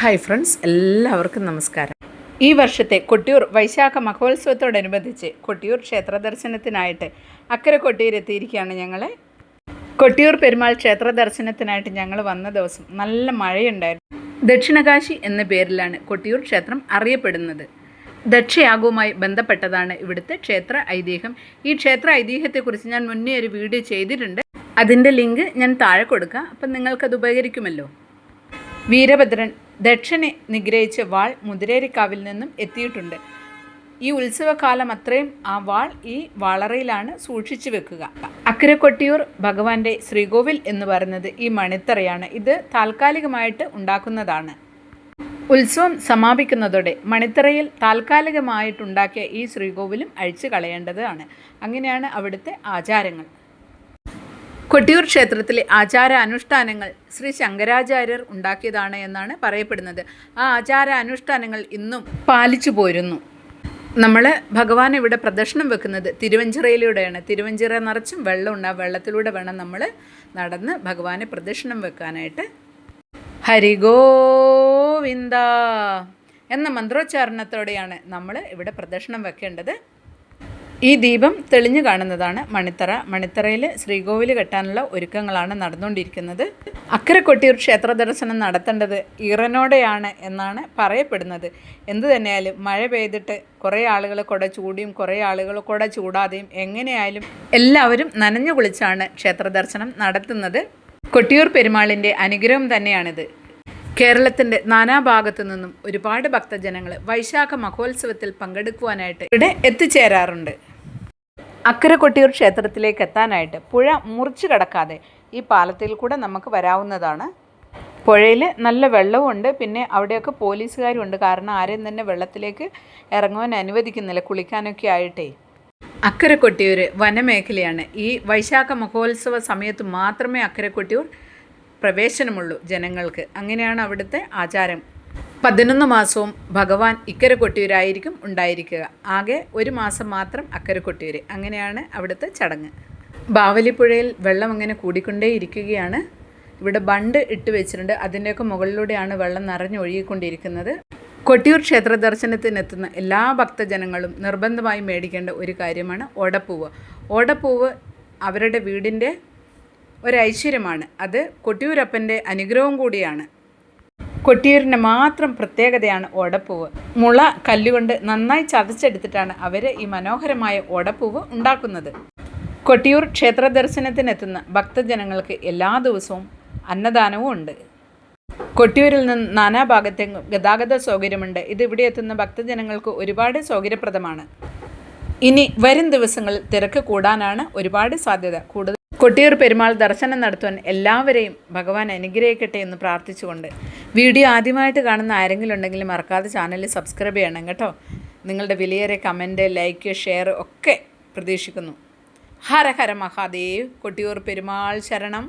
Hi friends, എല്ലാവർക്കും നമസ്കാരം. ഈ വർഷത്തെ കൊട്ടിയൂർ വൈശാഖ മഹോത്സവത്തോടനുബന്ധിച്ച് കൊട്ടിയൂർ ക്ഷേത്ര ദർശനത്തിനായിട്ട് അക്കരെ കൊട്ടിയൂരെത്തിയിരിക്കുകയാണ് ഞങ്ങൾ. കൊട്ടിയൂർ പെരുമാൾ ക്ഷേത്ര ദർശനത്തിനായിട്ട് ഞങ്ങൾ വന്ന ദിവസം നല്ല മഴയുണ്ടായിരുന്നു. ദക്ഷിണകാശി എന്ന പേരിലാണ് കൊട്ടിയൂർ ക്ഷേത്രം അറിയപ്പെടുന്നത്. ദക്ഷയാഗവുമായി ബന്ധപ്പെട്ടതാണ് ഇവിടുത്തെ ക്ഷേത്ര ഐതിഹ്യം. ഈ ക്ഷേത്ര ഐതിഹ്യത്തെക്കുറിച്ച് ഞാൻ മുന്നേ ഒരു വീഡിയോ ചെയ്തിട്ടുണ്ട്. അതിൻ്റെ ലിങ്ക് ഞാൻ താഴെ കൊടുക്കാം, അപ്പം നിങ്ങൾക്കത് ഉപകരിക്കുമല്ലോ. വീരഭദ്രൻ ദക്ഷനെ നിഗ്രഹിച്ച വാൾ മുതിരേരിക്കാവിൽ നിന്നും എത്തിയിട്ടുണ്ട്. ഈ ഉത്സവകാലം അത്രയും ആ വാൾ ഈ വാളറയിലാണ് സൂക്ഷിച്ചു വെക്കുക. അക്കരെ കൊട്ടിയൂർ ഭഗവാന്റെ ശ്രീകോവിൽ എന്ന് പറയുന്നത് ഈ മണിത്തറയാണ്. ഇത് താൽക്കാലികമായിട്ട് ഉണ്ടാക്കുന്നതാണ്. ഉത്സവം സമാപിക്കുന്നതോടെ മണിത്തറയിൽ താൽക്കാലികമായിട്ടുണ്ടാക്കിയ ഈ ശ്രീകോവിലും അഴിച്ചു കളയേണ്ടതാണ്. അങ്ങനെയാണ് അവിടുത്തെ ആചാരങ്ങൾ. കൊട്ടിയൂർ ക്ഷേത്രത്തിലെ ആചാര അനുഷ്ഠാനങ്ങൾ ശ്രീ ശങ്കരാചാര്യർ ഉണ്ടാക്കിയതാണ് എന്നാണ് പറയപ്പെടുന്നത്. ആ ആചാര അനുഷ്ഠാനങ്ങൾ ഇന്നും പാലിച്ചു പോരുന്നു. നമ്മൾ ഭഗവാൻ ഇവിടെ പ്രദക്ഷിണം വെക്കുന്നത് തിരുവഞ്ചിറയിലൂടെയാണ്. തിരുവഞ്ചിറ നിറച്ചും വെള്ളമുണ്ട്. ആ വെള്ളത്തിലൂടെ വേണം നമ്മൾ നടന്ന് ഭഗവാനെ പ്രദക്ഷിണം വെക്കാനായിട്ട്. ഹരിഗോവിന്ദ എന്ന മന്ത്രോച്ചാരണത്തോടെയാണ് നമ്മൾ ഇവിടെ പ്രദക്ഷിണം വെക്കേണ്ടത്. ഈ ദീപം തെളിഞ്ഞു കാണുന്നതാണ് മണിത്തറ. മണിത്തറയിൽ ശ്രീകോവിൽ കെട്ടാനുള്ള ഒരുക്കങ്ങളാണ് നടന്നുകൊണ്ടിരിക്കുന്നത്. അക്കരെ കൊട്ടിയൂർ ക്ഷേത്ര ദർശനം നടത്തേണ്ടത് ഈറനോടെയാണ് എന്നാണ് പറയപ്പെടുന്നത്. എന്തു തന്നെയായാലും മഴ പെയ്തിട്ട് കുറേ ആളുകൾ കുട ചൂടിയും കുറേ ആളുകൾ കുട ചൂടാതെയും എങ്ങനെയായാലും എല്ലാവരും നനഞ്ഞു കുളിച്ചാണ് ക്ഷേത്ര ദർശനം നടത്തുന്നത്. കൊട്ടിയൂർ പെരുമാളിൻ്റെ അനുഗ്രഹം തന്നെയാണിത്. കേരളത്തിൻ്റെ നാനാഭാഗത്തു നിന്നും ഒരുപാട് ഭക്തജനങ്ങൾ വൈശാഖ മഹോത്സവത്തിൽ പങ്കെടുക്കുവാനായിട്ട് ഇവിടെ എത്തിച്ചേരാറുണ്ട്. അക്കരെ കൊട്ടിയൂർ ക്ഷേത്രത്തിലേക്ക് എത്താനായിട്ട് പുഴ മുറിച്ചു കടക്കാതെ ഈ പാലത്തിൽ കൂടെ നമുക്ക് വരാവുന്നതാണ്. പുഴയിൽ നല്ല വെള്ളവുമുണ്ട്. പിന്നെ അവിടെയൊക്കെ പോലീസുകാരുണ്ട്. കാരണം ആരെയും തന്നെ വെള്ളത്തിലേക്ക് ഇറങ്ങുവാൻ അനുവദിക്കുന്നില്ല, കുളിക്കാനൊക്കെ ആയിട്ടേ. അക്കരെ കൊട്ടിയൂർ വനമേഖലയാണ്. ഈ വൈശാഖ മഹോത്സവ സമയത്ത് മാത്രമേ അക്കരെ കൊട്ടിയൂർ പ്രവേശനമുള്ളൂ ജനങ്ങൾക്ക്. അങ്ങനെയാണ് അവിടുത്തെ ആചാരം. 11 മാസവും ഭഗവാൻ ഇക്കരെ കൊട്ടിയൂരായിരിക്കും ഉണ്ടായിരിക്കുക. ആകെ ഒരു മാസം മാത്രം അക്കരെ കൊട്ടിയൂർ. അങ്ങനെയാണ് അവിടുത്തെ ചടങ്ങ്. ബാവലിപ്പുഴയിൽ വെള്ളം അങ്ങനെ കൂടിക്കൊണ്ടേ ഇരിക്കുകയാണ്. ഇവിടെ ബണ്ട് ഇട്ട് വെച്ചിട്ടുണ്ട്. അതിൻ്റെയൊക്കെ മുകളിലൂടെയാണ് വെള്ളം നിറഞ്ഞൊഴുകിക്കൊണ്ടിരിക്കുന്നത്. കൊട്ടിയൂർ ക്ഷേത്ര ദർശനത്തിനെത്തുന്ന എല്ലാ ഭക്തജനങ്ങളും നിർബന്ധമായും മേടിക്കേണ്ട ഒരു കാര്യമാണ് ഓടപ്പൂവ്. ഓടപ്പൂവ് അവരുടെ വീടിൻ്റെ ഒരൈശ്വര്യമാണ്. അത് കൊട്ടിയൂരപ്പൻ്റെ അനുഗ്രഹവും കൂടിയാണ്. കൊട്ടിയൂരിൻ്റെ മാത്രം പ്രത്യേകതയാണ് ഓടപ്പൂവ്. മുള കല്ലുകൊണ്ട് നന്നായി ചതച്ചെടുത്തിട്ടാണ് അവർ ഈ മനോഹരമായ ഓടപ്പൂവ് ഉണ്ടാക്കുന്നത്. കൊട്ടിയൂർ ക്ഷേത്ര ദർശനത്തിനെത്തുന്ന ഭക്തജനങ്ങൾക്ക് എല്ലാ ദിവസവും അന്നദാനവും ഉണ്ട്. കൊട്ടിയൂരിൽ നിന്ന് നാനാഭാഗത്തേക്കും ഗതാഗത സൗകര്യമുണ്ട്. ഇത് ഇവിടെ എത്തുന്ന ഭക്തജനങ്ങൾക്ക് ഒരുപാട് സൗകര്യപ്രദമാണ്. ഇനി വരും ദിവസങ്ങളിൽ തിരക്ക് കൂടാനാണ് ഒരുപാട് സാധ്യത. കൂടുതൽ കൊട്ടിയൂർ പെരുമാൾ ദർശനം നടത്തുവാൻ എല്ലാവരെയും ഭഗവാൻ അനുഗ്രഹിക്കട്ടെ എന്ന് പ്രാർത്ഥിച്ചുകൊണ്ട് വീഡിയോ ആദ്യമായിട്ട് കാണുന്ന ആരെങ്കിലും ഉണ്ടെങ്കിൽ മറക്കാതെ ചാനൽ സബ്സ്ക്രൈബ് ചെയ്യണം കേട്ടോ. നിങ്ങളുടെ വിലയേറിയ കമൻറ്റ്, ലൈക്ക്, ഷെയർ ഒക്കെ പ്രതീക്ഷിക്കുന്നു. ഹര ഹര മഹാദേവ്. കൊട്ടിയൂർ പെരുമാൾ ശരണം.